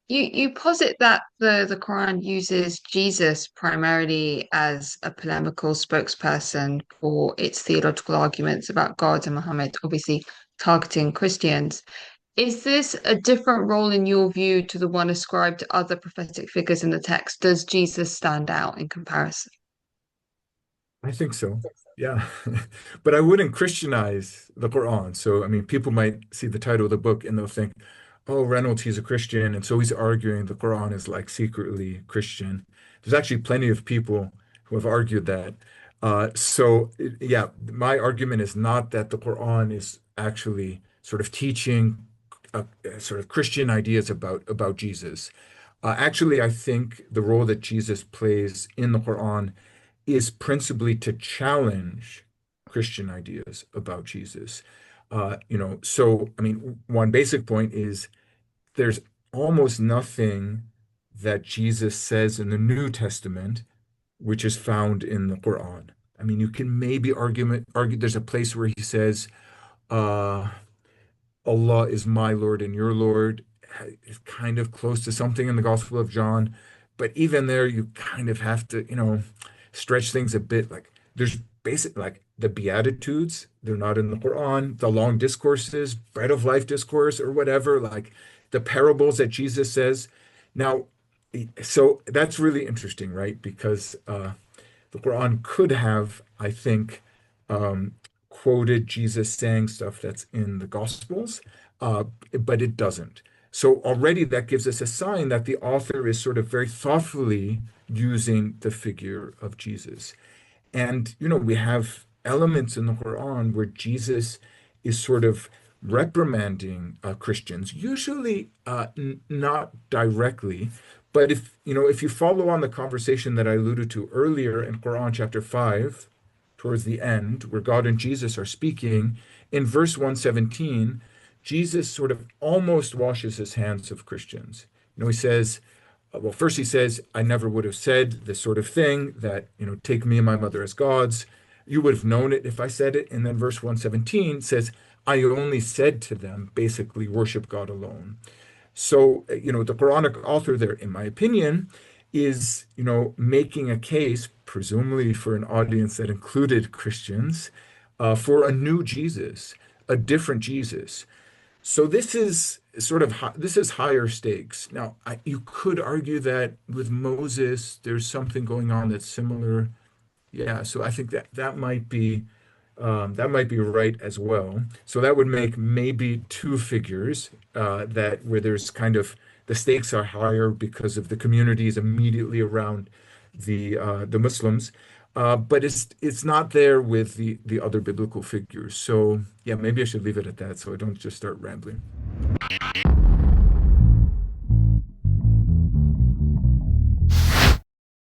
You posit that the Quran uses Jesus primarily as a polemical spokesperson for its theological arguments about God and Muhammad, obviously targeting Christians. Is this a different role in your view to the one ascribed to other prophetic figures in the text? Does Jesus stand out in comparison? I think so. Yeah. But I wouldn't Christianize the Quran. So, I mean, people might see the title of the book and they'll think, oh, Reynolds, he's a Christian. And so he's arguing the Quran is like secretly Christian. There's actually plenty of people who have argued that. Yeah, my argument is not that the Quran is actually sort of teaching sort of Christian ideas about Jesus. Actually, I think the role that Jesus plays in the Quran is principally to challenge Christian ideas about Jesus. So I mean, one basic point is there's almost nothing that Jesus says in the New Testament which is found in the Quran. I mean, you can maybe argue there's a place where he says, uh, Allah is my Lord and your Lord. It's kind of close to something in the Gospel of John. But even there, you kind of have to, stretch things a bit. Like there's like the Beatitudes, they're not in the Quran. The long discourses, bread of life discourse or whatever, like the parables that Jesus says. Now, so that's really interesting, right? Because the Quran could have, I think, um, quoted Jesus saying stuff that's in the Gospels, uh, but it doesn't. So already that gives us a sign that the author is sort of very thoughtfully using the figure of Jesus. And, we have elements in the Quran where Jesus is sort of reprimanding Christians, usually not directly, but if you follow on the conversation that I alluded to earlier in Quran chapter 5, towards the end, where God and Jesus are speaking, in verse 117, Jesus sort of almost washes his hands of Christians. He says, well, first he says, I never would have said this sort of thing that, take me and my mother as gods. You would have known it if I said it. And then verse 117 says, I only said to them, basically, worship God alone. So, the Quranic author there, in my opinion, is, making a case, presumably for an audience that included Christians, for a new Jesus, a different Jesus. So this is higher stakes. Now, you could argue that with Moses, there's something going on that's similar. Yeah, so I think that might be right as well. So that would make maybe two figures that where there's kind of the stakes are higher because of the communities immediately around the Muslims. But it's not there with the other biblical figures. So yeah, maybe I should leave it at that so I don't just start rambling.